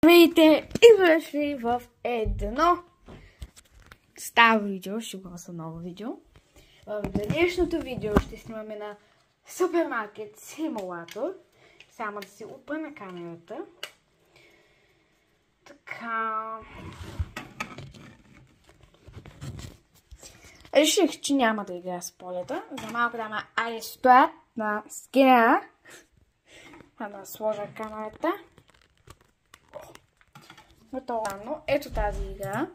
Здравейте и дошли в едно старо видео, ще го са ново видео. В днешното видео ще снимаме на супермаркет симулатор. Само да си опъна камерата. Така. Реших, че няма да играя с полета. За малко да ме арестуват на скинера. Да сложа камерата. Готово. Ето тази игра.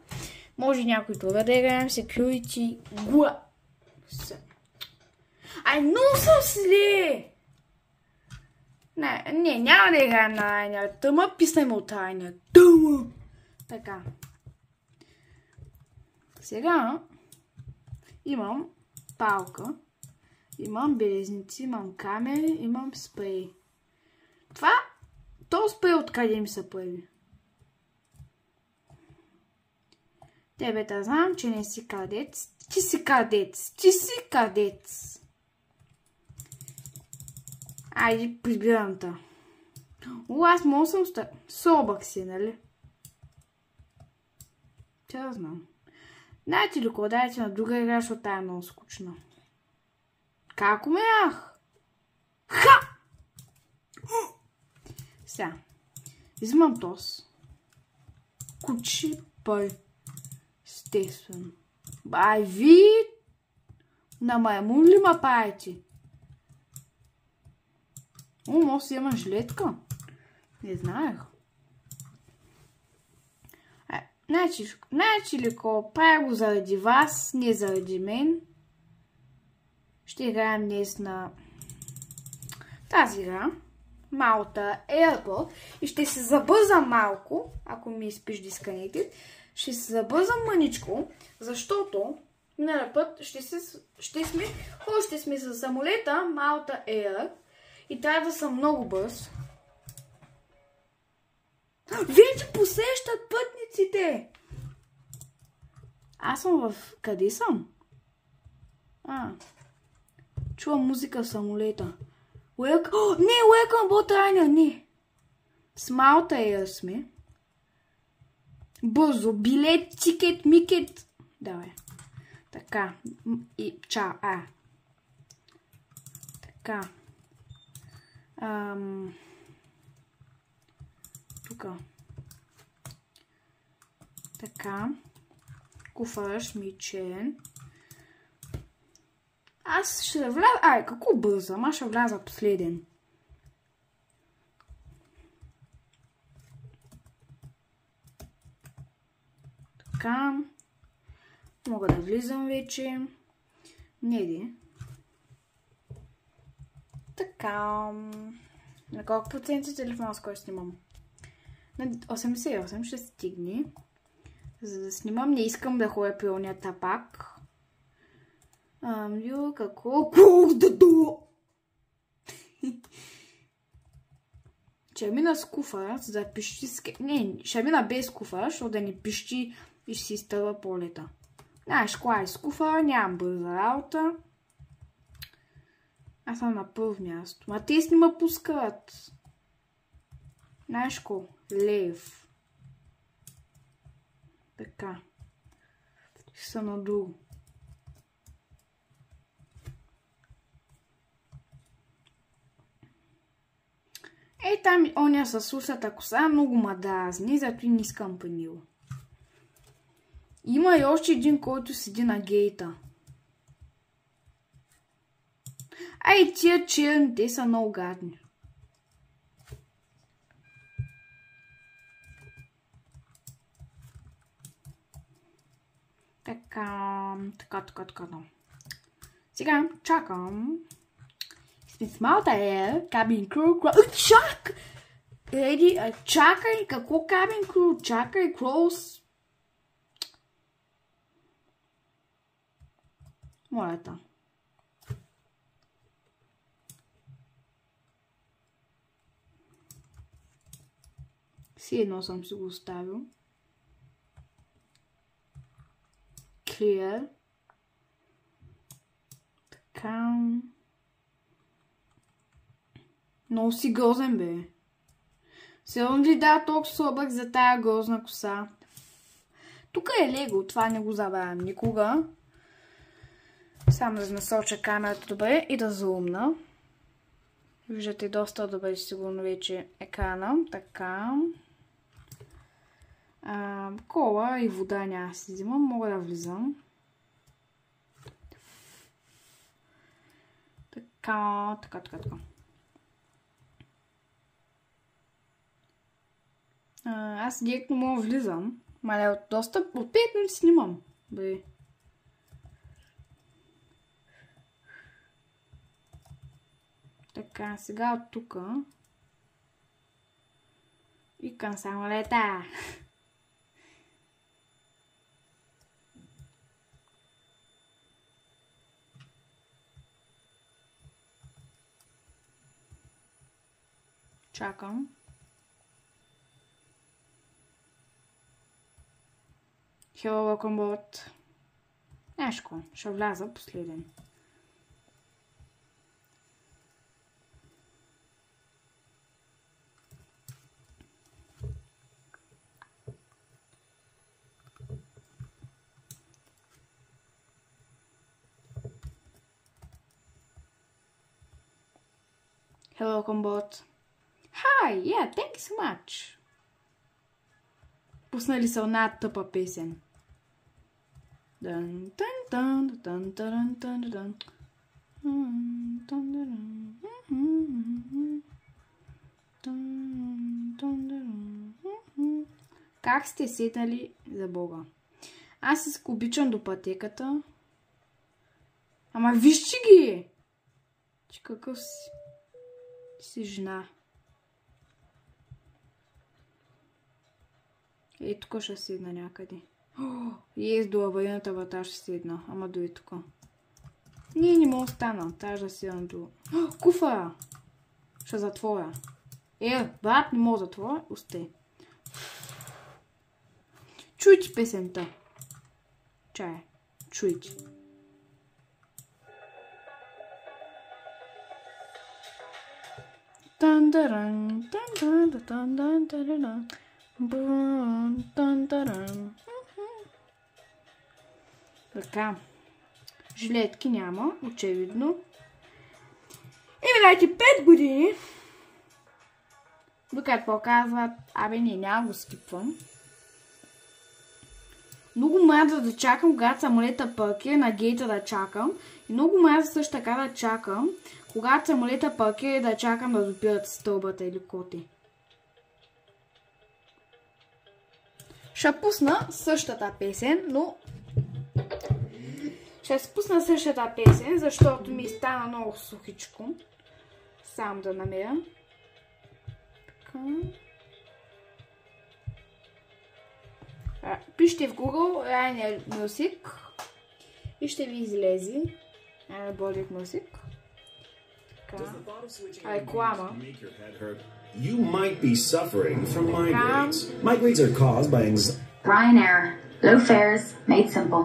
Може някой друга да играем. Security Guard. Ай, много съм зле! Не, няма да играем на Айния Тъма. Писнем от Айния Тъма. Така. Сега имам палка. Имам белезници, имам камери, имам спрей. То спрей откъде ми се появи? Тебе да знам, че не си крадец. Ти си крадец. Ти си крадец. Айде, прибирам та. Аз мога съм собак си, нали? Тя да знам. Знаете ли, дайте на друга игра, защото тая е много скучна. Как умрях? Ха! Сега. Взимам тос. Кучи пъй. Естествено. Ай, ви! На маймун ли ма правите? Може си има жилетка? Не знаех. Значи ли, ако правя го заради вас, не заради мен, ще играем днес на тази игра. Malta Airport. И ще се забързам малко, ако ми изпиш дисконектит. Ще се забързам мъничко, защото миналия път ще сме с самолета Malta Air и трябва да съм много бърз. Вече посещат пътниците! Аз съм в... Къде съм? Чувам музика в самолета. Welcome aboard Ryanair, не. С Malta Air сме. Бързо, билет, тикет, микет. Давай. Така. И чао. Така. Тука. Така. Куфар, шмичен. Аз ще вляза... какво бързам? Аз ще вляза последен. Така. Мога да влизам вече. Не. Така. На колко процента телефона с който снимам? На 88 ще стигне. За да снимам, не искам да ходя при ония тапак. Какво? Ще мина с куфара, за да пищи... Не, ще мина без куфара, защото да не пищи и ще си изтърва полета. Знаеш, кога е с куфара, нямам бърза работа. Аз съм на първо място. Ма те си ме пускат. Знаеш ко? Лев. Така. Ще съм надолу. Там оня със усата коса много ма дразни, зато и не искам по него. Има и още един, който седи на гейта. Тия черни, те са много гадни. Така. Сега чакам. Malta Air, cabin crew, чакай, какво cabin crew, чакай, close. Молета. Си едно съм си го оставил. Clear. Така. Много си грозен, бе. Сигурно ли да толкова слабък за тая грозна коса? Тук е Лего, това не го забравям никога. Само да насоча камерата добре и да зумна. Виждате доста добре сигурно вече екрана. Така. Кола и вода няма си взимам. Мога да влизам. Така. Аз директно мога влизам. Мале от доста... От 5 минути снимам. Бе. Така, сега от тука. И към самолета. Чакам. Hello, welcome board. Нешко, ще вляза последен. Hello, welcome board. Hi, yeah, thank you so much. Пуснали са една тъпа песен. Как сте сетали за Бога? Аз се обичам до пътеката. Ама вижте ги! Че какъв си жена. Ей, тук ще седна някъде. Ез до аварийната врата ще седна. Ама дори тук. Не мога да стана. Трябва да седна до... Куфа! Ще затворя. Брат, не мога да затворя. Остай. Чуйте песента. Чай. Чуйте. Тандаран, тандаран, тандаран, тандаран. Така. Жилетки няма, очевидно. И видайте 5 години. Докато показват, няма го скипвам. Много мразя да чакам, когато самолета паркира на гейта да чакам. И много мразя също така да чакам, когато самолета паркира и да чакам да допират стълбата или коти. Ще пусна същата песен, но... Ще спусна същата песен, защото ми стана много сухичко. Сам да намеря. Така. Пишете в Google Rainer Music и ще ви излезе Rainer Music. Така. Реклама. You might be suffering from migraines. Migraines are caused by anxiety. Ryanair. Low fares made simple.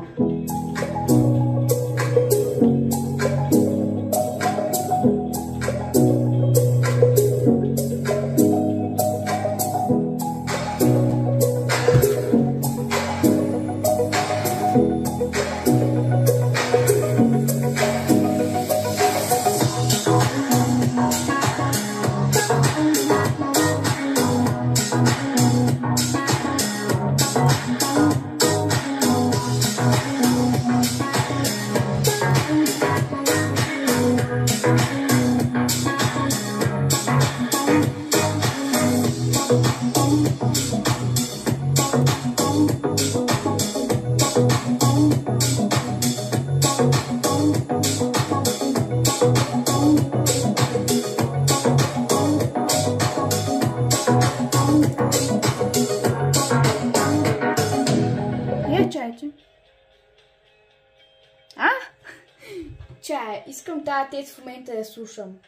Чай, искам тази текст в момента да слушам.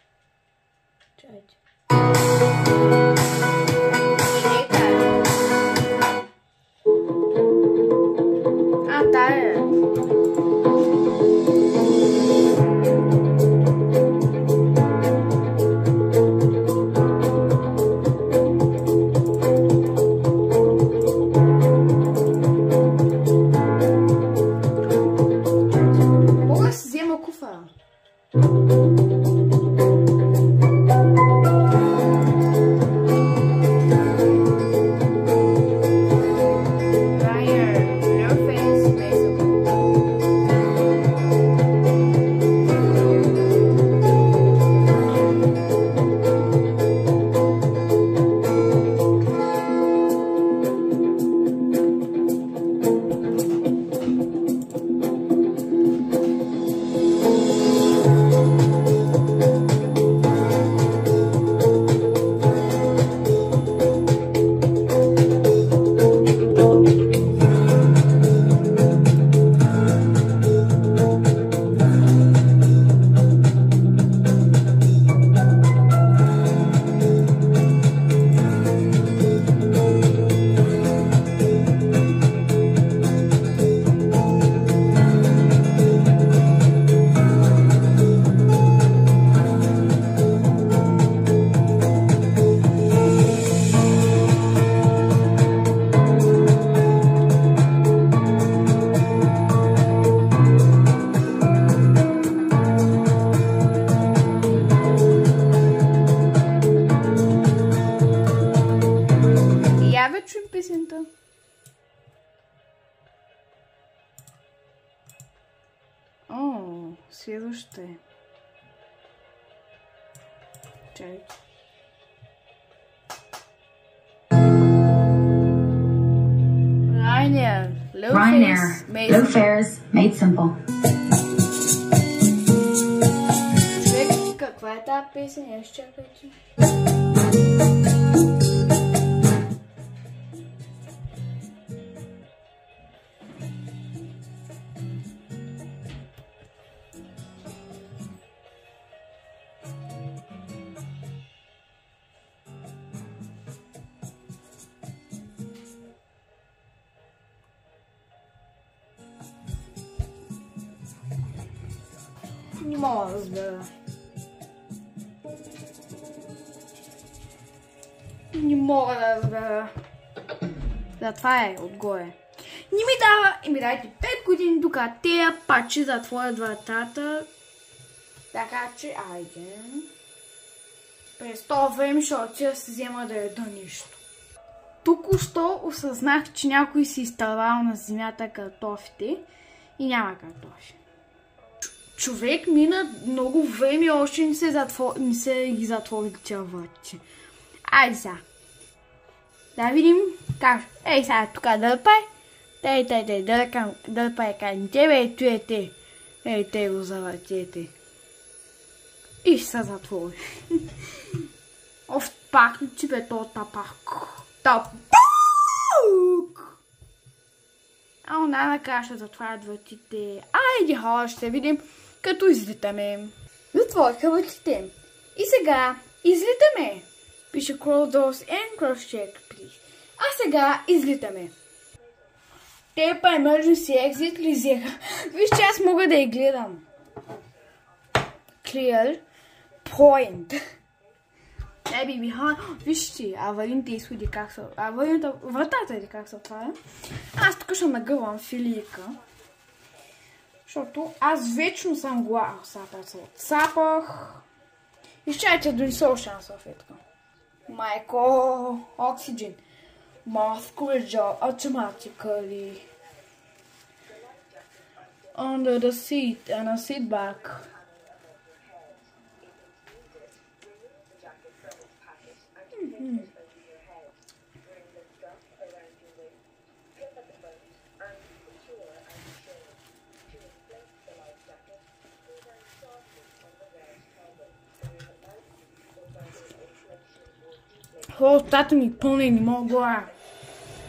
Чайте. Тая. да чуем песента. О, следващата е. Чай. Ryanair, low fares, made simple. Човек, каква е тази песен? Я ще чакайте. Не мога да разбера. Не мога да разбера. Да, това е отгоре. Не ми дава и ми дайте 5 години докато тези пачи затворят вратата. Така че, айде. През това време ще отида да се взема да яда нещо. Току-що осъзнах, че някой си изтървал на земята картофите и няма картофи. Човек мина много време и още не се ги затвори тия врати. Айде сега. Да видим как. Ей сега тук дърпай. Дърпай каните, бе, туете. Ей, те го завъртете. И ще се затвори. Оф, пахне ти бе то тапак. Тапак! А она накрая ще затварят вратите. Айде хора, ще видим като излитаме. Затвориха вратите. И сега излитаме. Пише cross doors and cross check, please. А сега излитаме. Те па emergency exit ли взеха? Виж, че аз мога да я гледам. Clear point. Дай би бихан. Вижте, аварийните изходи как са. Вратата или как се отваря. Аз тук ще нагъвам филийка. Защото аз вечно съм глава. Отсапах. Изчайте да донеса още една салфетка. Майко, oxygen. Mouth cordial automatically. Under the seat and a seat back. О, тата ми пълна и не мога глава.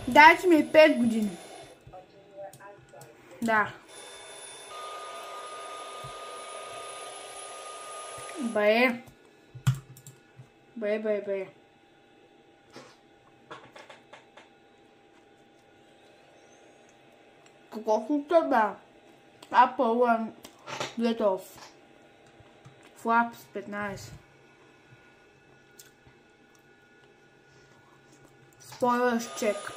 Дайте ми 5 години. Да. Бе. Колко това? Apple Letov. Flaps 15. Spoilers check.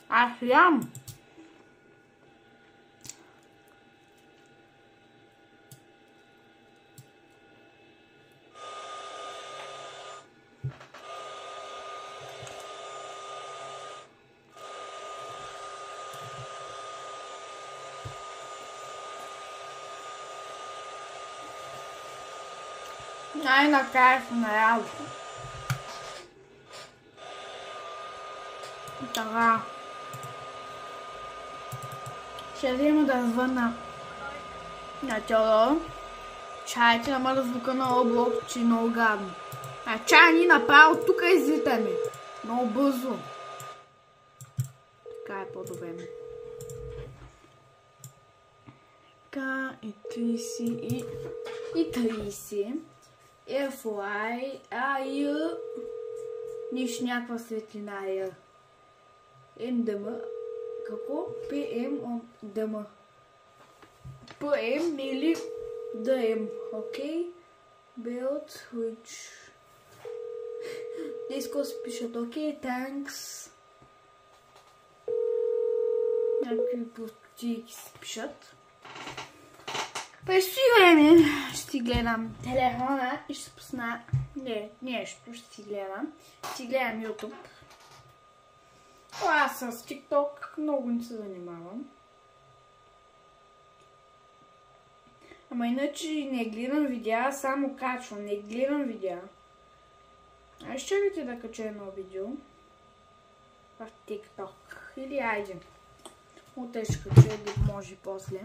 Аз ям. Най-накрая съм наял. Така. Ще взема да звънна на Теодор. Чайте да мърда звука на облак, че е много гадно. А чай ни направо тук излитаме. Много бързо. Така е по-добре. Така и 30 и 30. FY, нищо някаква светлина е. МДМ, какво? PM, ДМ. PM или DM, окей? Build, which... Диско се пишат, окей, thanks. Някакви пустики се пишат. През време ще си гледам телефона и ще се пусна нещо, ще си гледам. Ще си гледам YouTube. Аз с TikTok много не се занимавам. Ама иначе не гледам видеа, само качвам, не гледам видеа. Ай, ще чакайте да кача едно видео в TikTok. Или айде. Утре ще кача, да може после.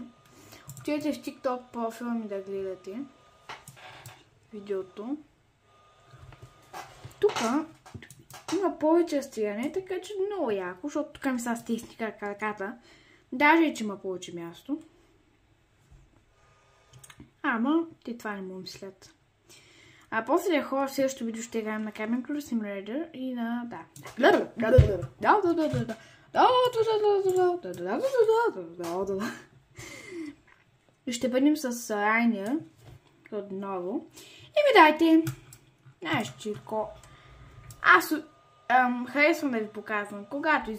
Отидете в TikTok профила ми да гледате видеото. Тук има повече стигане, така че много яко, защото тук ми са стисни краката. Даже и че има повече място. Ама, те това не му мислят. А после хора в следващото видео ще играем на Cabin Crew Simulator и на... И ще бъдем с Райнер отново. И ми дайте нещо. Аз харесвам да ви показвам, когато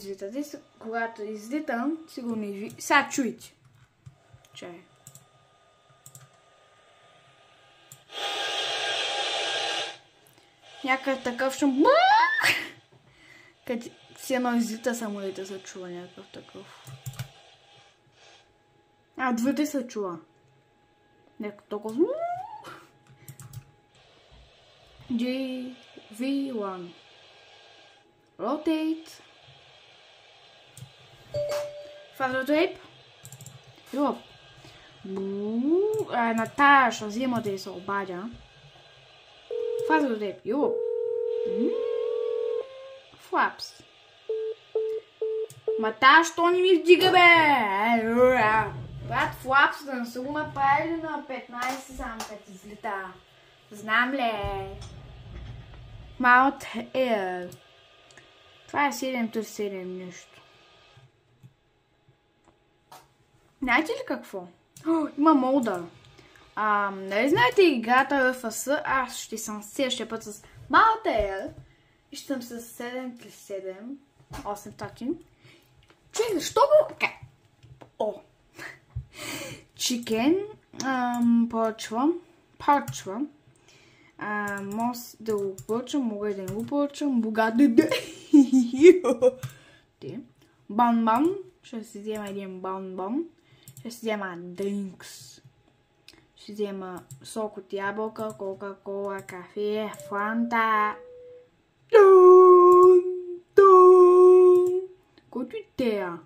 излитам, сигурно и ви... Сега чуйте. Чай. Някакъв такъв шум. Къде си едно излита самолета се чува някакъв такъв. Двете се чува. Някакъв толкова. GV1. Rotate. Fast rotate. Юп. Наташа взема да се обадя. Fast rotate. Юп. Флапс. Ма що не ми вдига, бе? Брат, флапс да не са го направили на 15 само като излита. Знам ли? Mount Air. Това е 7-7 нещо. Знаете ли какво? Има мода. Нали знаете играта RFS? Аз ще съм следващия път с Mount Air. И ще съм с 7+7. 800. Човек, защо го... Чикен. Почва. Може да го поръчам, мога и да не го поръчам. Богат Бан-бан. Ще си взема един бан-бан. Ще си взема дринкс. Ще си взема сок от ябълка, кока-кола, кафе, фанта. Който и тея.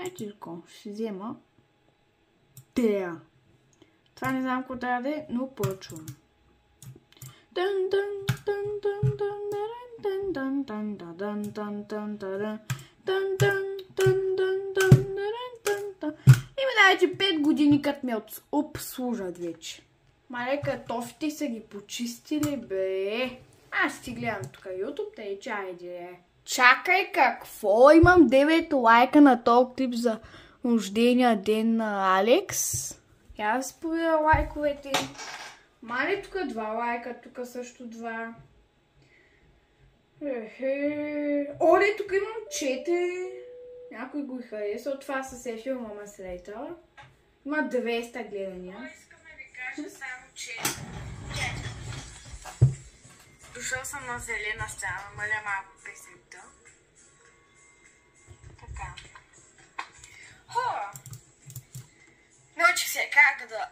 Ето тако. Ще си взема тея. Това не знам какво трябва да е, но поръчвам. И ми дайте 5 години като ме обслужат вече. Мале, картофите са ги почистили, бе. Аз си гледам тук YouTube, тъй че айде. Чакай, какво? Имам 9 лайка на този клип за рождения ден на Алекс. Я да си проверя лайковете. Мале, тук 2 лайка, тук също 2. Оле, тук имам 4. Някой го хареса. От това със е филма ма слейтъл. Има 200 гледания. Искам да ви кажа само, че дошъл съм на зелена сцена, маля малко песента. Така. Хора! Научих се как да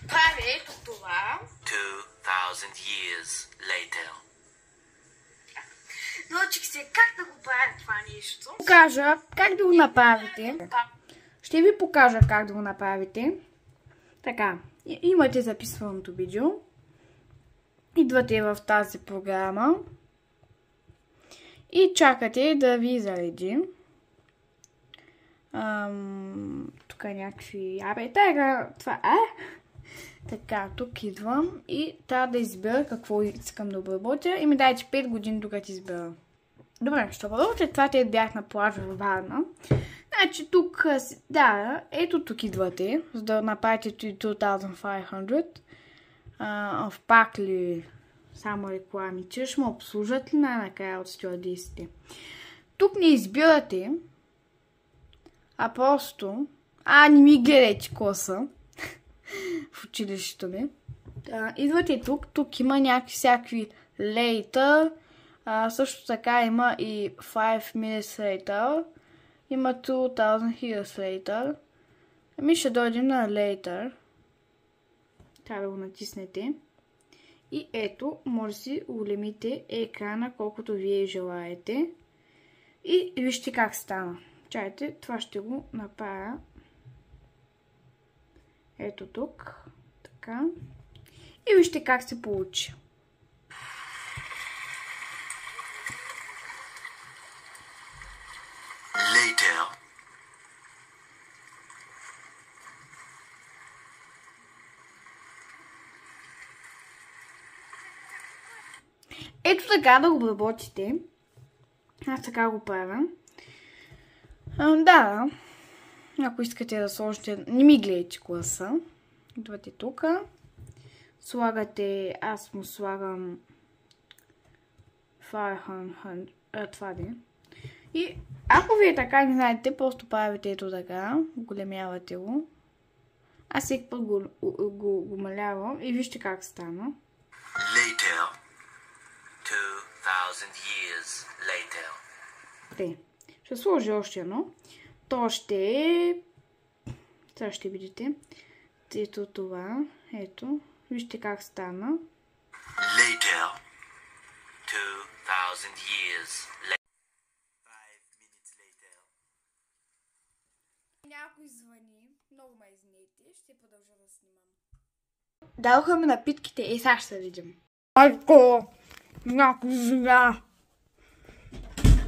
правя ето това. 2000 years later. Научих се как да го правя това нещо. Покажа как да го направите. Ще ви покажа как да го направите. Така, имате записваното видео. Идвате в тази програма. И чакате да ви зареди. Тук е някакви... това е. Така, тук идвам и трябва да избера какво искам да обработя. И ми дайте 5 години докато избера. Добре, ще обработя. Това те бях на плаж в Варна. Значи тук, да, ето тук идвате, за да направите 2500. В пак ли само реклами, че ще ме обслужат ли най-накрая от стюардесите. Тук не избирате, а просто Не ми гледайте коса в училището ми. Идвате тук. Тук има някакви всякакви later. Също така има и 5 minutes later. Има 2000 years later. Ще дойдем на later. Трябва да го натиснете. И ето, може да си улемите екрана колкото вие желаете. И вижте как стана. Чайте, това ще го направя. Ето тук. Така. И вижте как се получи. Later. Ето така да го обработите. Аз така го правя. Да. Ако искате да сложите... Не ми гледайте класа. Идвате тук. Слагате... Аз му слагам... 500... Това де. И ако вие така не знаете, просто правите ето така. Големявате го. Аз всеки път го малявам. И вижте как стана. Later. 2000 years later. Те. Ще сложа още едно. То ще е... Сега ще видите. Ето това. Ето. Вижте как стана. Later. 2000 years later. 5 minutes later. Някой звъни. Много ме извинете. Ще продължа да снимам. Дадоха ми напитките и сега ще се видим. Майко! Някой звъня!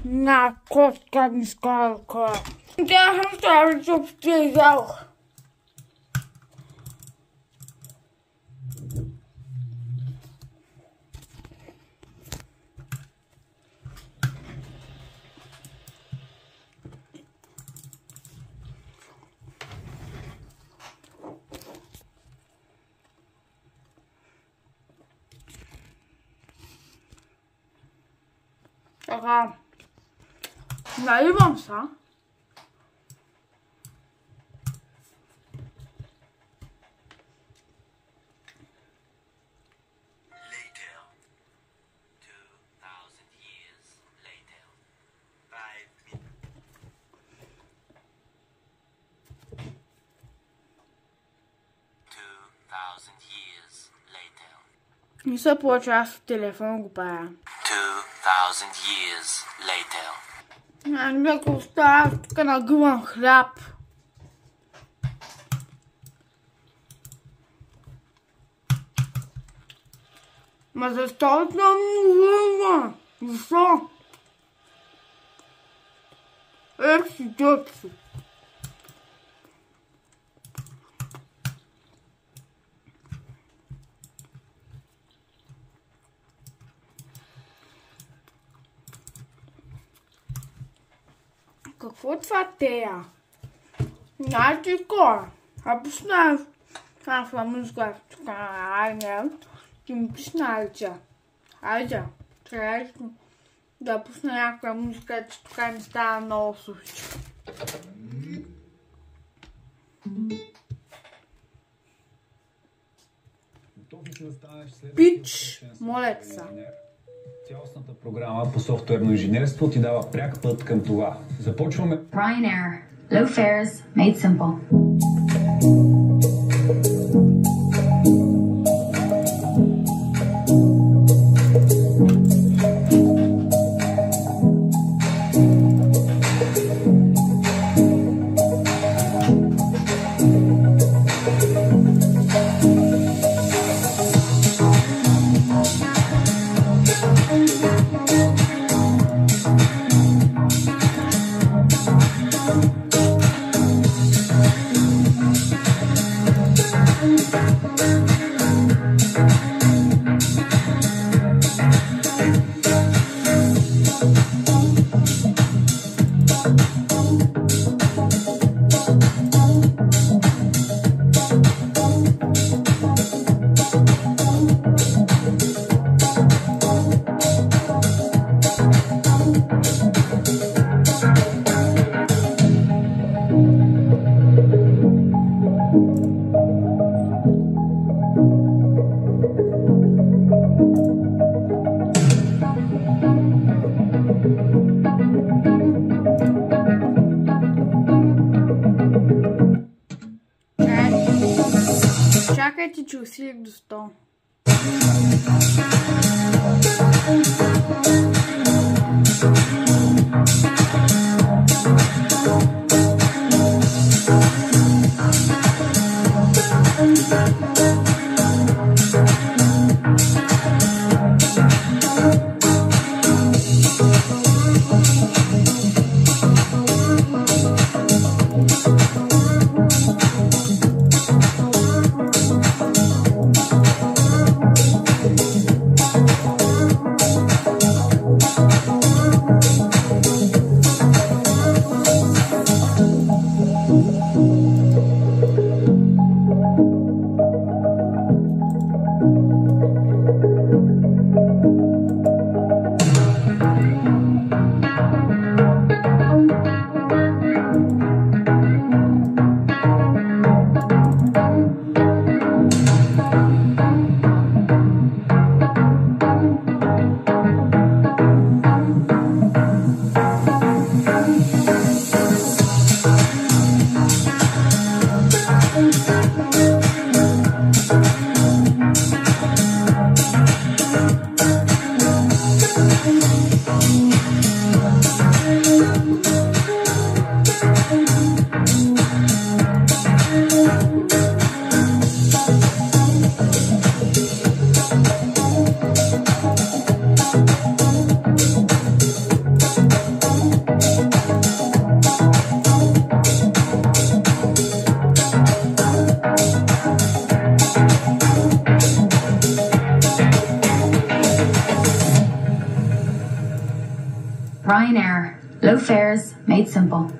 На котка ми скалка. Тя съм стави, че обстигал. Така. Наливам са. Later. 2000 years later. 5 minutes. Years later. Не се получи, аз в телефона го правя. 2000 years later. Нека оставя тук нагъвам хляб. Ма защо съм млъвна? Защо? Ех си детство. Какво е това тея? Знаете кой? Пусна това музика. Айде. Ти ми пусна лица. Айде. Трябва да пусна някаква музика, че тук ми става много сухичко. Пич, молеца. Цялостната програма по софтуерно инженерство ти дава пряк път към това. Започваме. Ryanair. Low fares made simple. Чакайте, че усилих до 100. Ryanair. Low fares made simple.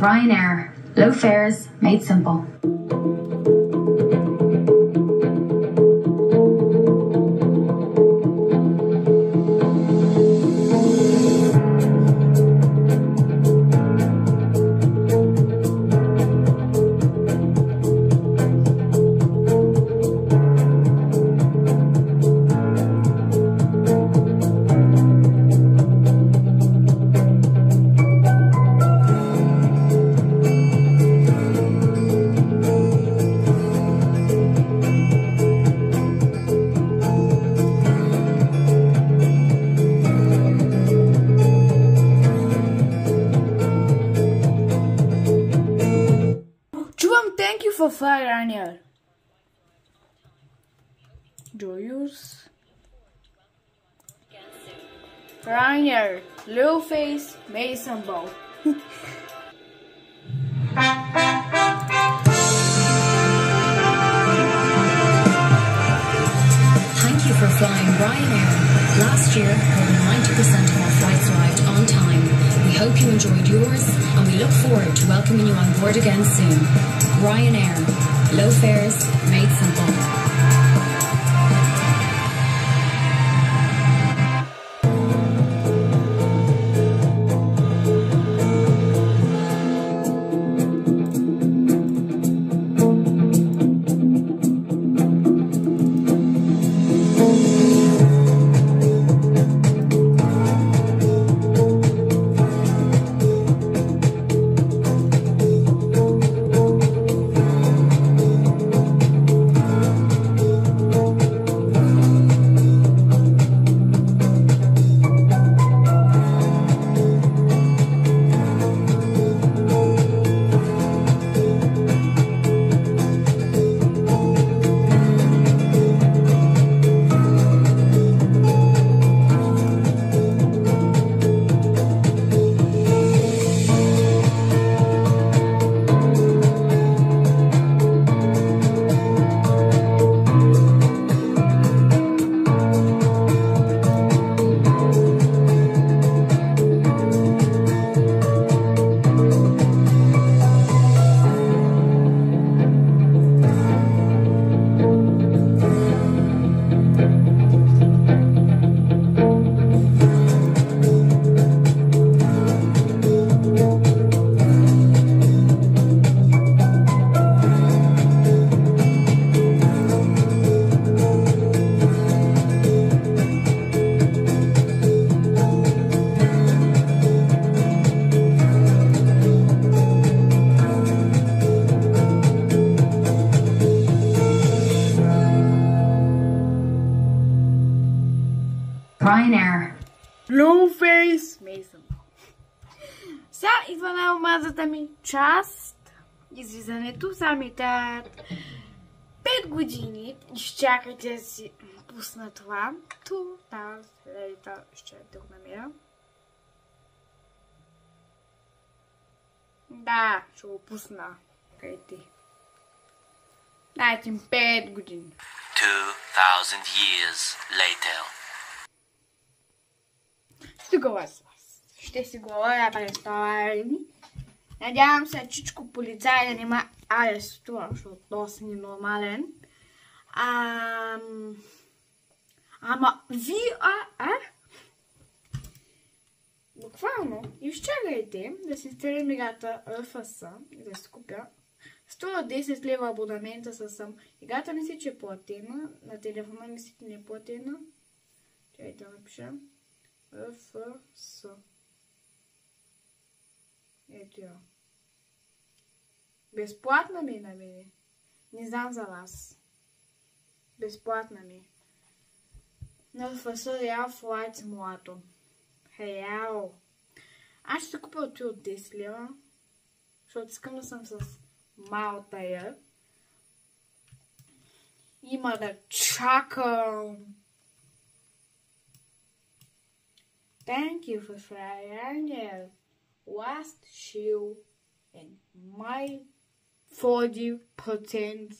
Ryanair. Low fares made simple. Thank you for flying Ryanair. Joyous. Ryanair. Little face. Mason Ball. Thank you for flying Ryanair. Last year, over 90% of our flights arrived on time. We hope you enjoyed yours, and we look forward to welcoming you on board again soon. Ryanair. Low fares made simple. Ryanair. Blueface Mason. Сега идва най-омазата ми част. Излизането. Сега ми трябват 5 години. Изчакайте да си пусна това. Ще да го намеря. Да, ще го пусна. Къде ти? Дайте им 5 години. 2000 years later. Ще говоря с вас. Ще си говоря през това. Надявам се, чичко полицай да нема арестува, защото то си ненормален. Ама вие, буквално, изчакайте да си изтелим играта РФС и да си купя 110 лева абонамента с играта мисля, че е платена, на телефона мисля, че не е платена. Чайте да напиша. РФС. Ето я. Безплатна ми на мене. Не знам за вас. Безплатна ми. На РФС Real Flight Simulator. Реал. Аз ще купя от 10 лева. Защото искам да съм с Malta Air. Има да чакам. Thank you for Ryanair. Last shield and my 40%.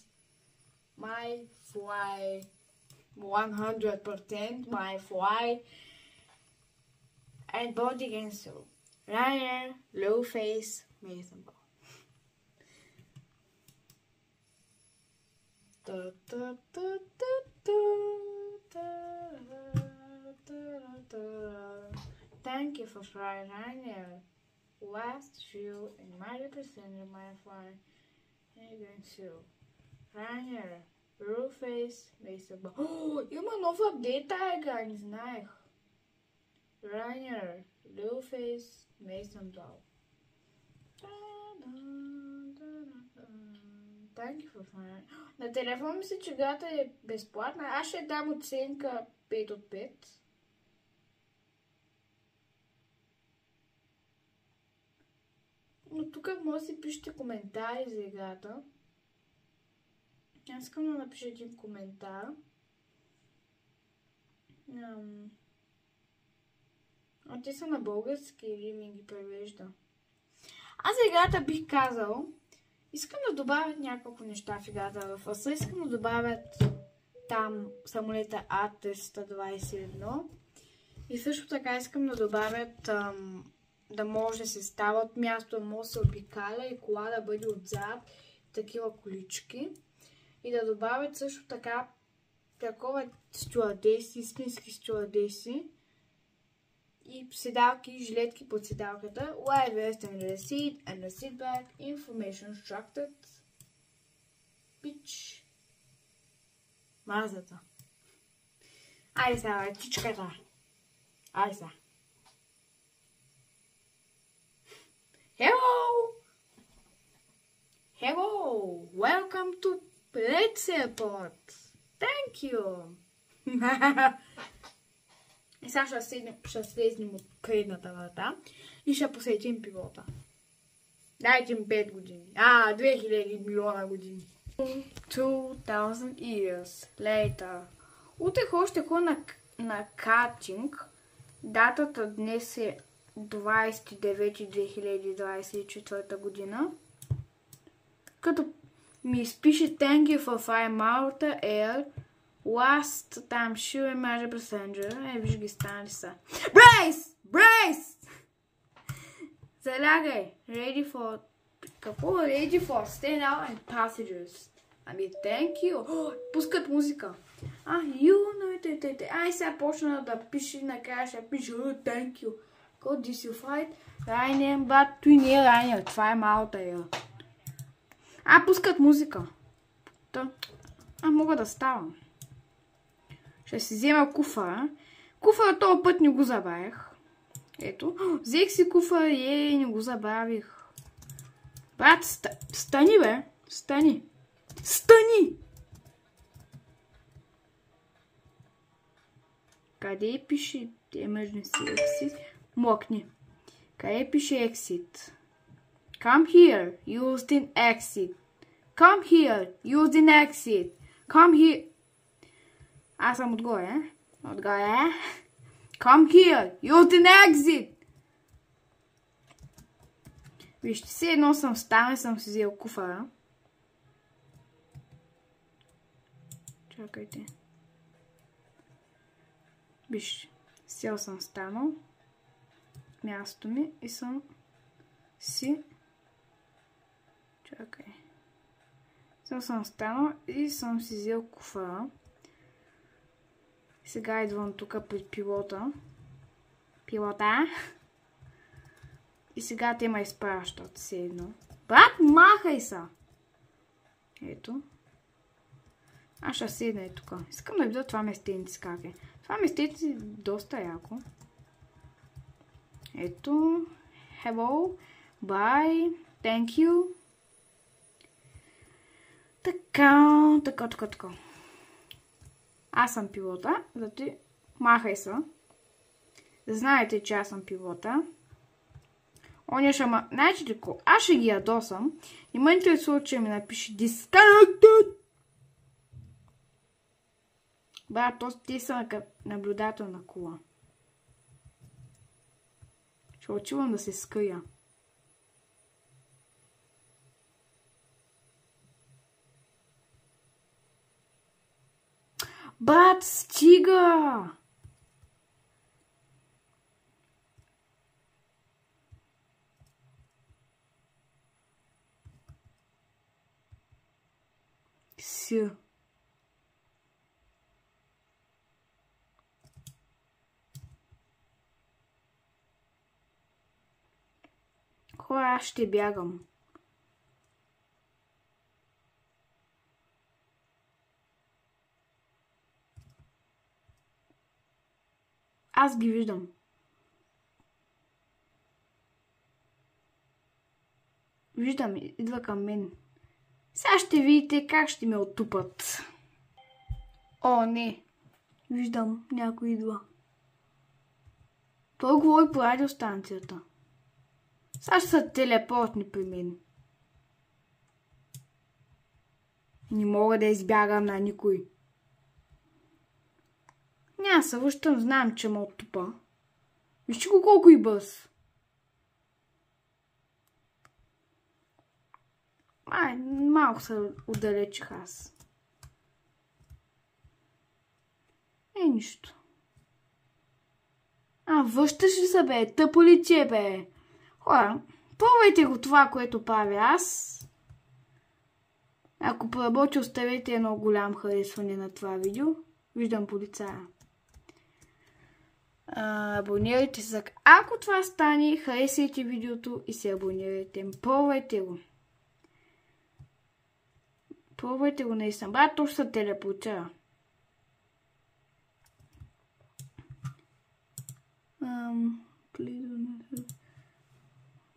My fly 100%. My fly and body cancel. Ryanair, low face, Mason. Thank you for flying Ryanair. Last shoe and 90% of my flying cancel. Ryanair, low face, Mason. Oh, има нов апдейт тази игра, не знаех. Ryanair, low face, Mason Doll. Thank you for flying. На телефон мисля, че играта е безплатна. Аз ще дам оценка 5 от 5. Но тук може да си пишете коментари за играта. Аз искам да напиша един коментар. Те са на български или ми ги превежда. Аз за играта бих казал, искам да добавят няколко неща в играта в АС. Искам да добавят там самолета А321. И също така искам да добавят да може да се става от място, да може да се обикаля и кола да бъде отзад, такива колички. И да добавят също така такова стюардеси, истински стюардеси. И седалки и жилетки под седалката. Live vest and the seat and the seat back. Information structured. Пич. Мазата. Айде сега, чичката. Айде сега. Hello! Hello! Welcome to Let's Airport. Thank you! И сега ще слезнем от предната врата и ще посетим пилота. Дайте им 5 години. 2000 милиона години. 2000 years later. Утре още хора на картинг. Датата днес е 29.2024 година. Като ми изпише Thank you for flying Malta Air. Last time sure imagine passenger. Виж ги станали са. Brace! Brace! Залягай. Ready for... Какво? Ready for stand out and passengers. Ами, thank you. Пускат музика. You know it. Ай, сега почна да пише, накрая ще пише thank you. Go this you flight. Ryanair, but той не е Ryanair. Това е Malta Air. Пускат музика. Мога да ставам. Ще си взема куфара. Куфара този път не го забравих. Ето. Взех си куфара и не го забравих. Брат, стани бе. Стани. Стани! Къде пише emergency exit? Мокни. Къде пише exit? Come here, used in exit. Come here, used in exit. Come here. Аз съм отгоре. Отгоре. Come here, used in exit. Вижте, все едно съм станал и съм си взел куфара. Чакайте. Виж, сел съм станал. Място ми и съм си... Чакай. Сел съм станал и съм си взел куфара. Сега идвам тук пред пилота. Пилота. И сега те ме изпращат все едно. Брат, махай са! Ето. Аз ще седна и тук. Искам да видя това местенце как е. Това местенце е доста яко. Ето. Hello. Bye. Thank you. Така. Аз съм пилота. Зато махай са. Знаете, че аз съм пилота. Оня ще ма... Знаете ли ко? Аз ще ги ядосам. И ме интересува, че ми напише Disconnected. Брат, те са наблюдател на кола. Ще отивам да се скрия. Брат, стига! Все. Хора, аз ще бягам. Аз ги виждам. Виждам, идва към мен. Сега ще видите как ще ме оттупат. О, не. Виждам, някой идва. Той говори по радиостанцията. Сега ще са телепортни при мен. Не мога да избягам на никой. Няма се връщам, знам, че ме оттупа. Вижте го колко и бърз. Малко се отдалечих аз. Нищо. Връщаш ли се, бе? Тъпо ли ти е, бе? Хора, пробвайте го това, което правя аз. Ако поработи, оставете едно голям харесване на това видео. Виждам полицая. Абонирайте се. Ако това стане, харесайте видеото и се абонирайте. Пробвайте го. Пробвайте го наистина. Брат, точно се телепортира.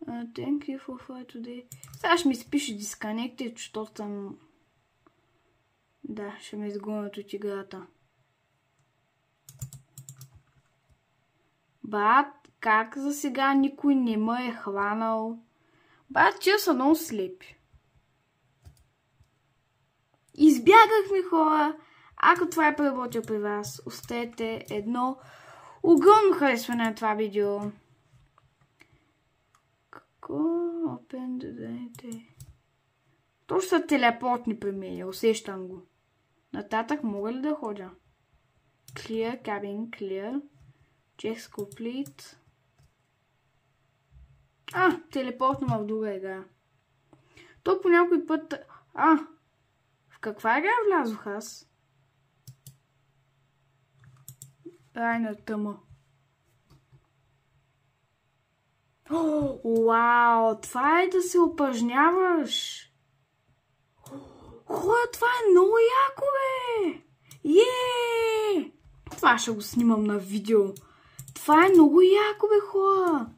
Thank you for flight today. Сега ще ми спише Disconnected, защото съм... Да, ще ме изгонят от играта. Брат, как за сега никой не ме е хванал? Брат, че са много слепи. Избягахме, хора. Ако това е проработил при вас, оставете едно огромно харесване на това видео. Какво? Open да дадете. Точно са телепортни при мен, усещам го. Нататък мога ли да ходя? Clear, cabin, clear. Checks complete. Телепортна в друга игра. То по някой път... В каква игра влязох аз? Райна тъма. Вау, това е да се упражняваш. Хора, това е много яко, бе! Това ще го снимам на видео. Това е много яко, бе, хора.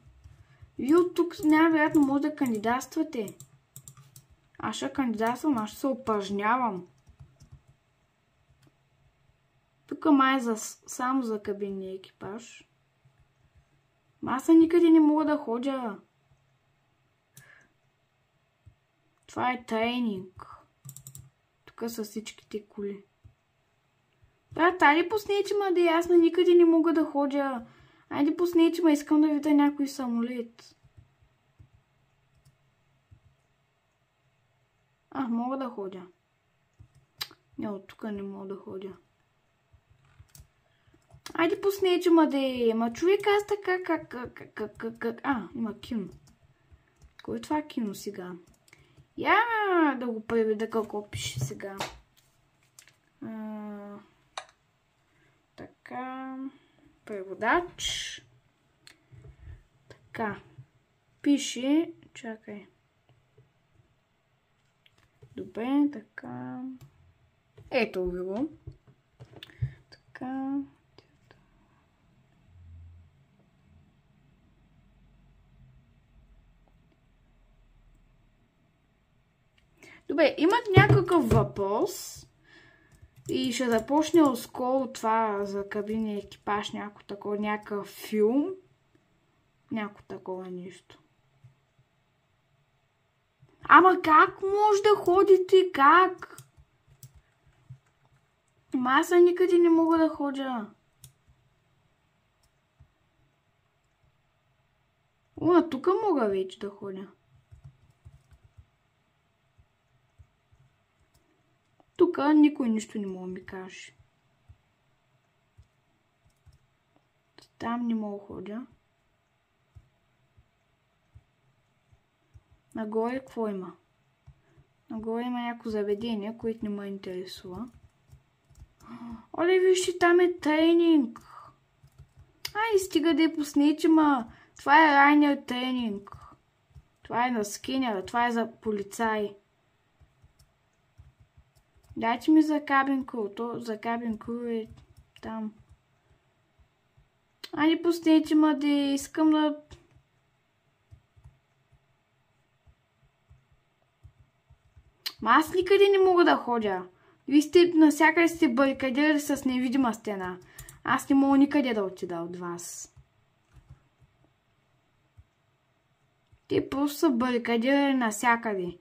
Вие от тук най-вероятно може да кандидатствате. Аз ще кандидатствам, аз ще се упражнявам. Тук тук май само за кабинния екипаж. Аз никъде не мога да ходя. Това е тренинг. Тук са всичките коли. Брат, айде пуснете ма, да аз на никъде не мога да ходя. Айде пуснете ма, искам да видя някой самолет. Мога да ходя. Не, от тук не мога да ходя. Айде пуснете ма, ма човек аз така как... Има кино. Кой е това кино сега? Я да го преведа какво пише сега. Така. Преводач. Така. Пише. Чакай. Добре, така. Ето ви го. Така. Добре, имат някакъв въпрос и ще започне скоро това за кабинния екипаж, някакъв филм, някакво такова нещо. Ама как може да ходите? Как? Аз никъде не мога да ходя. Тук мога вече да ходя. Тук никой нищо не мога да ми каже. Там не мога да ходя. Нагоре какво има? Нагоре има някакво заведение, което не ме интересува. Оле, вижте, там е тренинг. Стига да я пуснете, ма. Това е райнер тренинг. Това е на скинера, това е за полицаи. Дайте ми за кабин кру. За кабин кру е там. Айде пуснете ма, да искам да... Аз никъде не мога да ходя. Вие сте навсякъде сте барикадирали с невидима стена. Аз не мога никъде да отида от вас. Те просто са барикадирали навсякъде.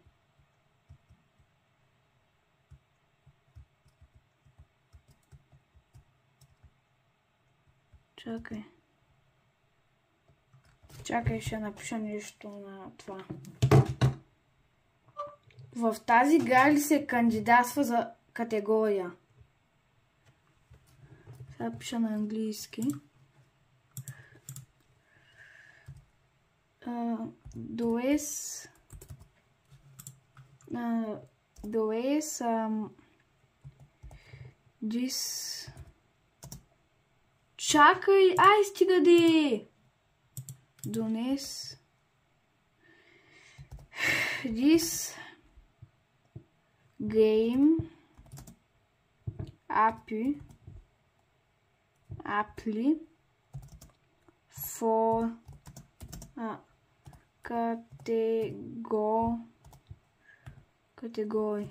Чакай, ще напиша нещо на това. В тази игра ли се кандидатства за категория? Сега пиша на английски. Чакай, стига де! Донес. This game apply for category.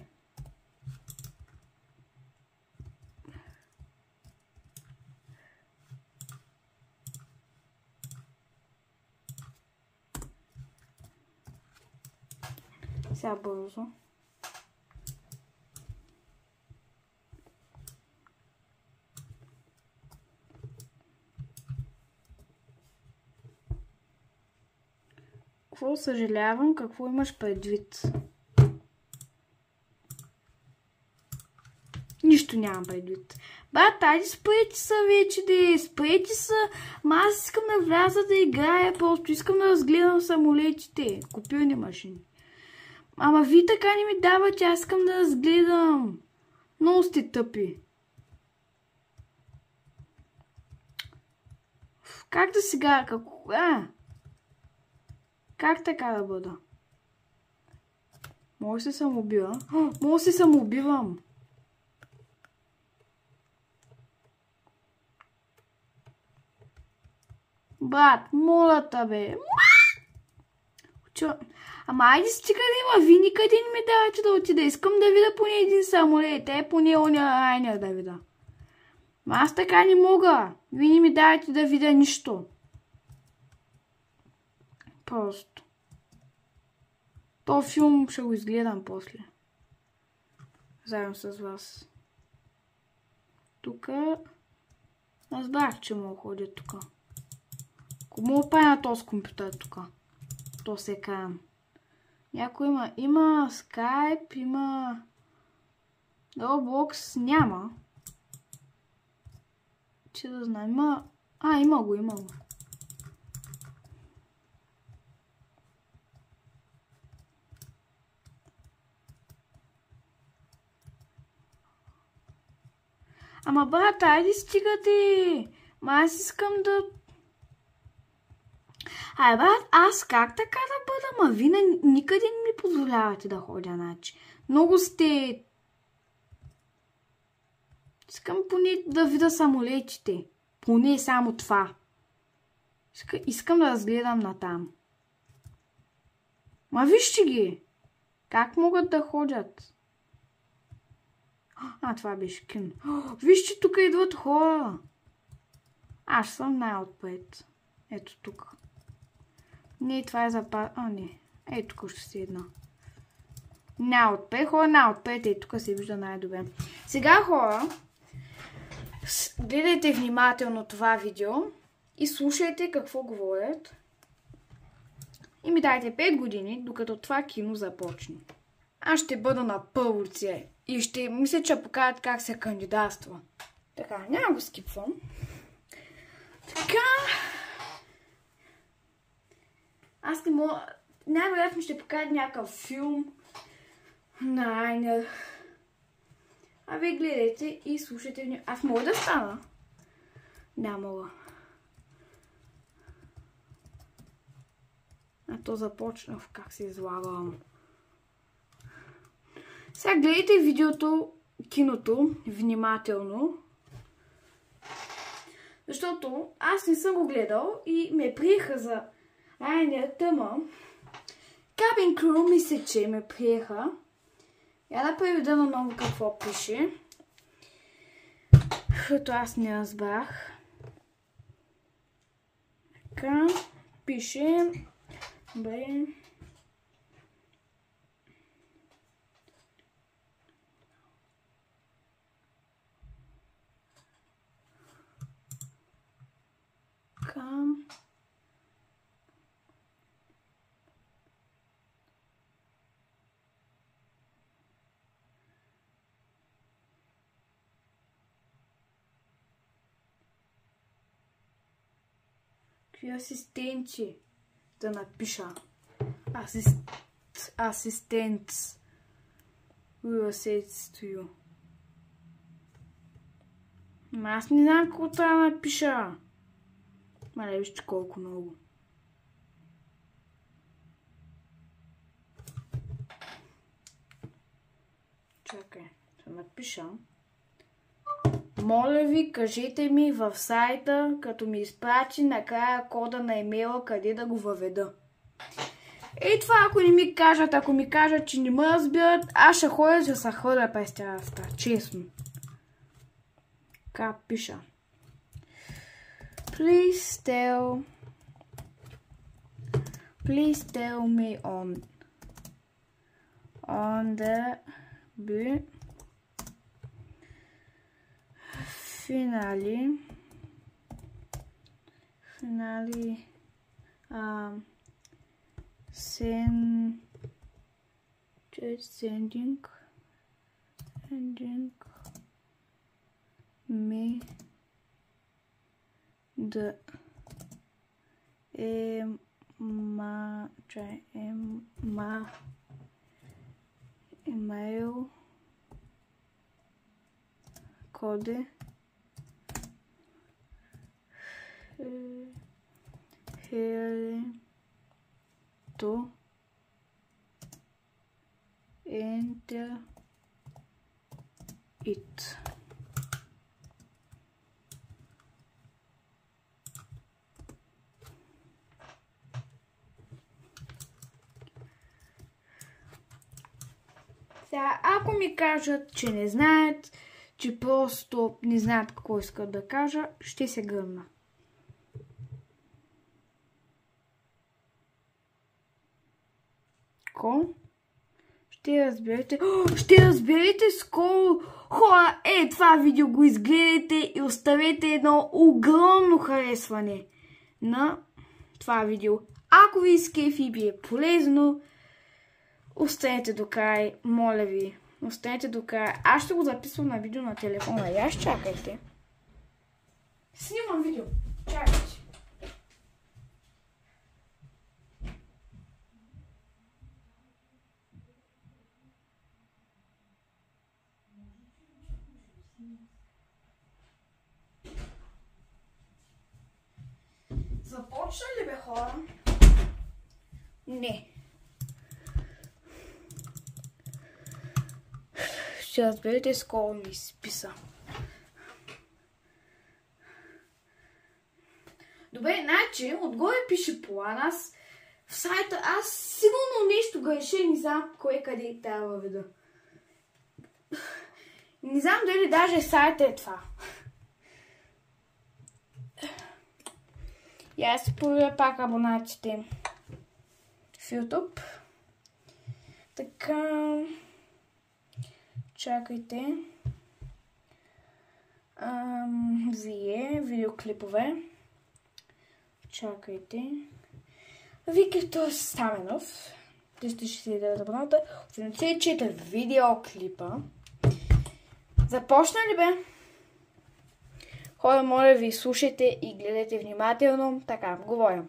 Сега бързо. Какво съжалявам? Какво имаш предвид? Нищо нямам предвид. Брат, айде спрете са вече, спрете са. Аз искам да вляза да играя, просто искам да разгледам самолетите. Копирни машини. Ама ви така не ми давате, аз искам да разгледам. Много сте тъпи. Как да сега? Как така да бъда? Може да се самоубива. Може да се самоубивам. Брат, моля те, Ама айде стига да има, ви никъде не ми давате да отида. Искам да видя поне един самолет. Поне оня райнер да видя. Ма аз така не мога. Вие не ми дайте да видя нищо. Просто. То филм ще го изгледам после. Заедно с вас. Тука. Разбрах, че мога ходя тука. Ако мога правя на този компютър тука. Този екран. Някой има. Има Skype, има Roblox. Няма. Че да знам. Има. Има го. Ама брат, айде стигате. Ма аз искам да... брат, аз как така да бъда? Ма вие никъде не ми позволявате да ходя, значи. Много сте... Искам поне да видя самолетите. Поне само това. Искам да разгледам натам. Ма вижте ги. Как могат да ходят? Това беше кино. Вижте, тук идват хора. Аз съм най-отпред. Ето тук. Не, това е за... не. Ето тук ще седна. Най-отпред. Хора, най-отпред. Ето тук се вижда най-добре. Сега, хора, гледайте внимателно това видео и слушайте какво говорят. И ми дайте 5 години, докато това кино започне. Аз ще бъда на първо лице и ще мисля, че покажат как се кандидатства. Така, няма го скипвам. Така. Аз не мога... Най-вероятно ще покажат някакъв филм на Райнер. А вие гледайте и слушайте. Аз мога да стана? Не мога. То започнах как се излагам. Сега гледайте видеото, киното, внимателно. Защото аз не съм го гледал и ме приеха за Райнер Тъма. Cabin Crew мисля, че ме приеха. Я да преведа наново какво пише. Защото аз не разбрах. Така, пише... Бе... Към... Какви асистенти да напиша? Асистент. We say to you. Аз не знам какво трябва да напиша. Мале, вижте колко много. Чакай, ще напиша. Моля ви, кажете ми в сайта, като ми изпрати накрая кода на имейла, къде да го въведа. И това, ако не ми кажат, ако ми кажат, че не ме разбират, аз ще ходя да се хвърля през терасата. Честно. Така пиша. Please tell me on the finale sending me the email code here to enter it. Сега, ако ми кажат, че не знаят, че просто не знаят какво искат да кажа, ще се гръмна. Ще разберете скоро. Хора, това видео го изгледайте и оставете едно огромно харесване на това видео. Ако ви изкефи и ви е полезно, останете до край, моля ви. Останете до край. Аз ще го записвам на видео на телефона. И аз чакайте. Снимам видео. Чакайте. Започна ли бе, хора? Не. Ще разберете скоро ми списа. Добре, значи, отгоре пише план. Аз в сайта, аз сигурно нещо греша, не знам кое къде трябва да видя. Не знам дали даже сайта е това. И аз си проверя пак абонатите в YouTube. Така... Чакайте. Вие, видеоклипове. Чакайте. Виктор Стаменов. 369 абоната. 84 видеоклипа. Започна ли бе? Хора, моля ви, слушайте и гледайте внимателно. Така, говоря.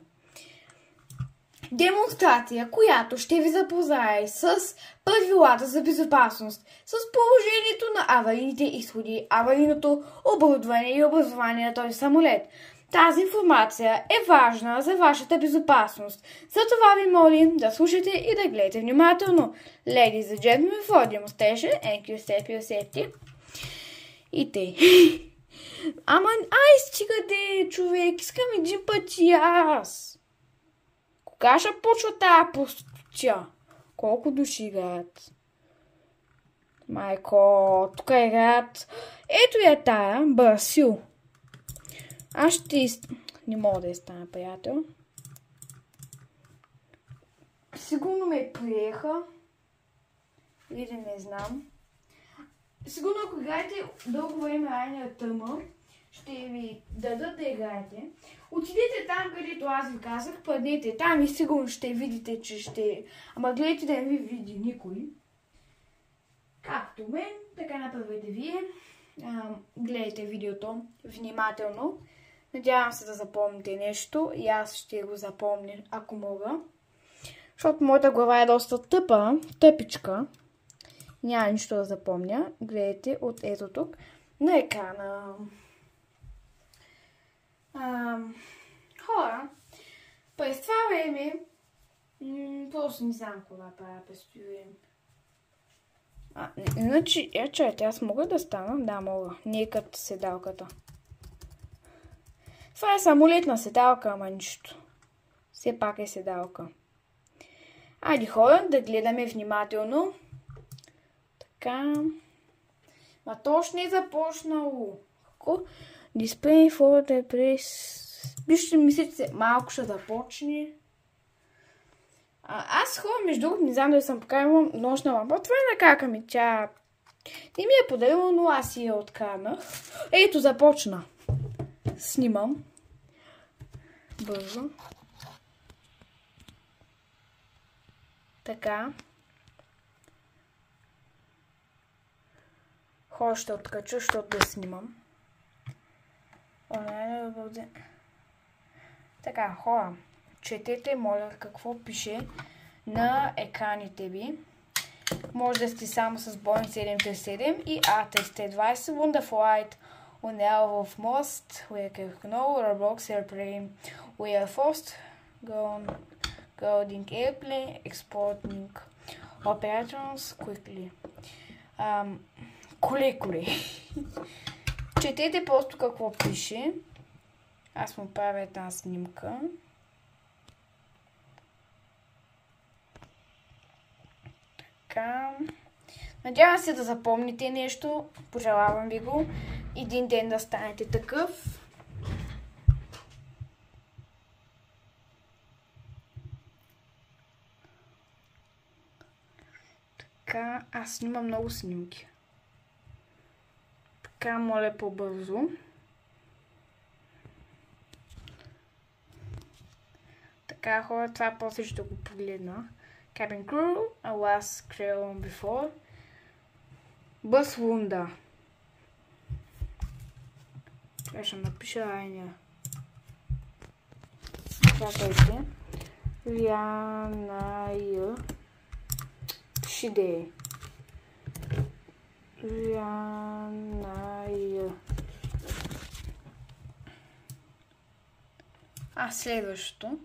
Демонстрация, която ще ви запознае с правилата за безопасност, с положението на аварийните изходи, аварийното оборудване и образование на този самолет. Тази информация е важна за вашата безопасност. Затова ви молим да слушате и да гледате внимателно. Ladies and gentlemen, for demonstration and your safety. И те. Ама, стига де, човек, искам един път и аз. Кога ще почва тая пустотия? Колко души играят? Майко, тук играят. Ето я тая, Брасил. Аз ще... Не мога да я стана, приятел. Сигурно ме приеха. Или не знам. Сигурно ако играете дълго време Райнер Тъмър, ще ви дадат да играете. Отидете там, където аз ви казах, паднете там и сигурно ще видите, че ще... Ама гледайте да не ви види никой. Както мен, така направете вие. Гледайте видеото внимателно. Надявам се да запомните нещо и аз ще го запомня, ако мога. Защото моята глава е доста тъпичка. Няма нищо да запомня. Гледайте от ето тук на екрана. Хора, през това време просто не знам кога правя през това време. Иначе, чайте, аз мога да стана? Да, мога. Не е като седалката. Това е самолетна седалка, ама нищо. Все пак е седалка. Айде хора, да гледаме внимателно. Така. Ма точно е започнало. Какво? Дисплей, фото е през... Вижте, мислите, малко ще започне. Аз хора, между другото, не знам дали съм поканила нощна лампа. Това е на кака ми. Тя не ми е подарила, но аз си я откарнах. Ето, започна. Снимам. Бързо. Така. Хора, ще откача, защото да снимам. Така, хора. Четете, моля, какво пише на екраните ви. Може да сте само с Boeing 737 и A320 Wonderful Light on Air of Most, we are no Roblox airplane, we are forced grounding airplane, exporting operations quickly. Коле. Четете просто какво пише. Аз му правя една снимка. Надявам се да запомните нещо. Пожелавам ви го. Един ден да станете такъв. Така, аз снимам много снимки. Така, моля по-бързо. Така, хора, това после ще го погледна. Cabin crew, a last crew before. Бъс Лунда. Това ще напиша Райня. Чакайте. Рианая. Шиде. Рианая. Следващото.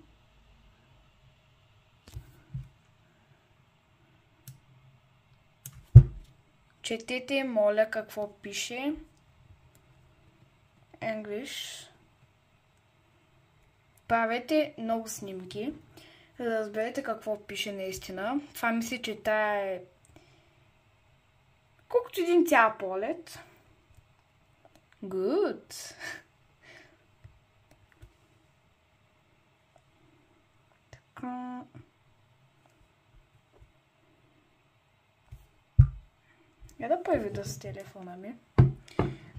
Четете, моля, какво пише. English. Правете много снимки, за да разберете какво пише наистина. Това мисля, че тая е колкото един цял полет. Good. Така. Я да преведа с телефона ми.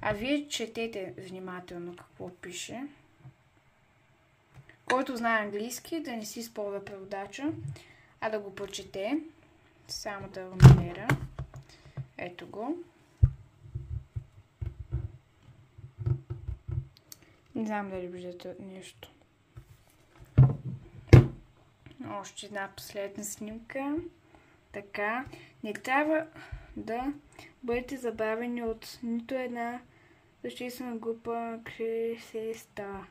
А вие четете внимателно какво пише. Който знае английски, да не си използва преводача, а да го прочете. Само да го намеря. Ето го. Не знам дали виждате нещо. Още една последна снимка. Така. Не трябва да бъдете забавени от нито една защитна група кресеста.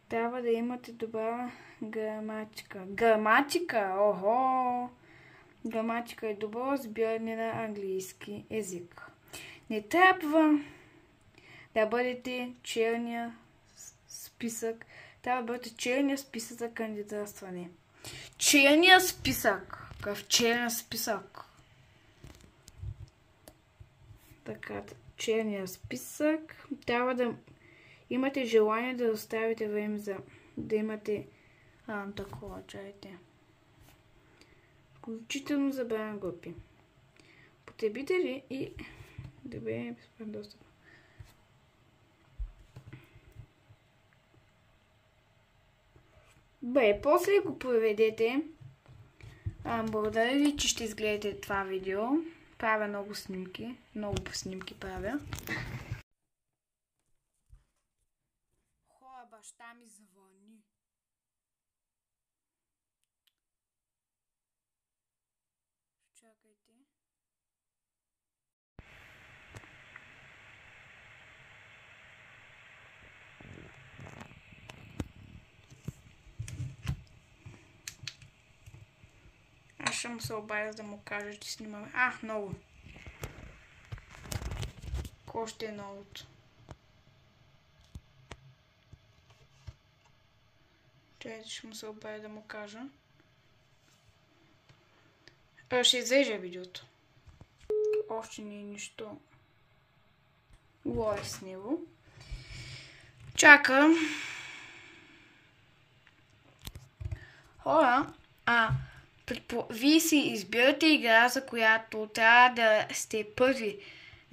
Трябва да имате добра граматика. Граматика? Охо! Граматика е добро разбиране на английски език. Не трябва да бъдете черния списък. Трябва да бъдете черния списък за кандидатстване. Черния списък. Какъв черния списък? Така, черния списък. Трябва да имате желание да оставите време за да имате такова, чайте. Включително забравен групи. Потребители и добре, безплатен достъп. Бе, после го проведете. Благодаря ви, че ще изгледате това видео. Правя много снимки. Много снимки правя. Хора, баща ми звъни. Чакайте. Аз ще му се обадя да му кажа, че снимаме. Много. Ко ще е новото? Чакайте, ще му се обадя да му кажа. Ще изрежа видеото. Още не е нищо. Говоря с него. Чакам. Хора, вие си избирате игра, за която трябва да сте първи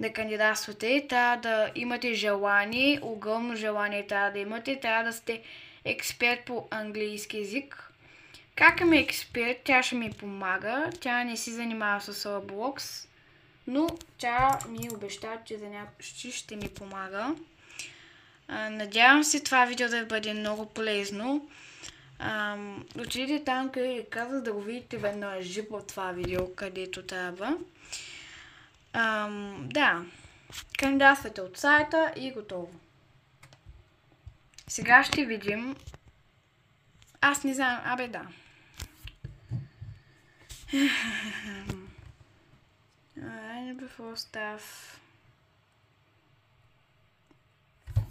да кандидатствате, трябва да имате желание, огромно желание трябва да имате, трябва да сте експерт по английски език. Как ме експерт, тя ще ми помага, тя не си занимава с Roblox, но тя ми обеща, че ще ми помага. Надявам се това видео да бъде много полезно. Отидете там, къде казах да го видите веднъж живо това видео, където трябва. Да, кандидатствате от сайта и готово. Сега ще видим. Аз не знам, да. Before stuff.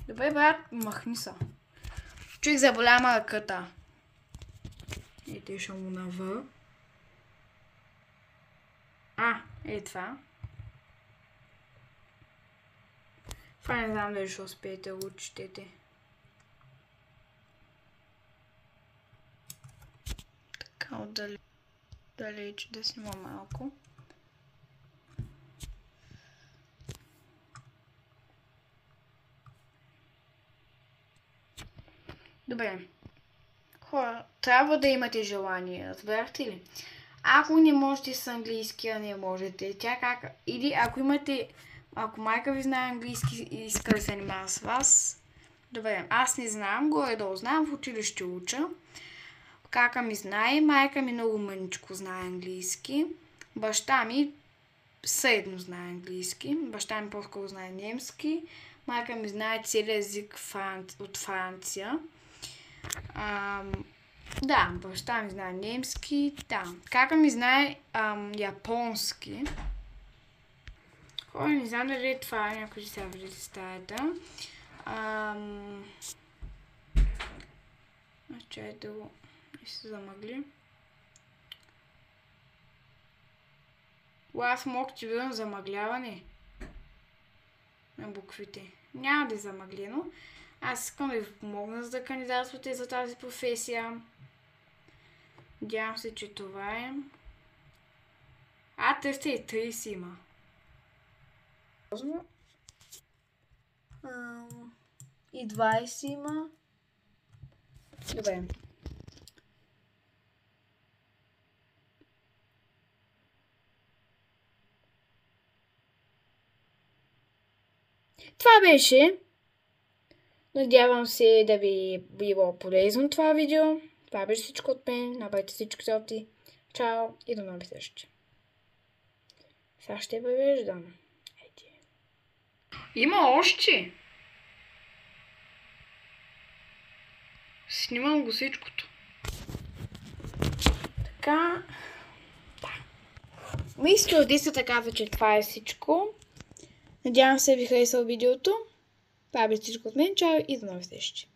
Добре, брат, махни са. Човек заболяма ръката. И те ще му навър. Е това. Това не знам дали ще успеете да го четете. Така отдалеч да снима малко. Добре. Хора, трябва да имате желание, разбрахте ли? Ако не можете с английски, а не можете, тя как... Или ако майка ви знае английски и иска да се занимава с вас, добре, аз не знам, горе-долу знам, в училище уча. Кака ми знае, майка ми много мъничко знае английски, баща ми средно знае английски, баща ми по-скоро знае немски, майка ми знае целият език от Франция. Да, баща ми знае немски, да. Кака ми знае японски. Хора, не знам дали това е някой сега видите стаята. Чайте го. И се замъгли. Аз мога активирам замъгляване на буквите. Няма да е замъглено. Аз искам да ви помогна за да кандидатствате за тази професия. Надявам се, че това е. 330 има. И 20 има. Добре. Това беше. Надявам се да ви е било полезно това видео. Това беше всичко от мен. Направете всичко работи. Чао и до нови срещи. Сега ще превеждам. Има още. Снимам го всичкото. Така. Да. Мисля, родителите казва, че това е всичко. Надявам се ви харесало видеото. Това беше всичко от мен. Чао и до нови срещи.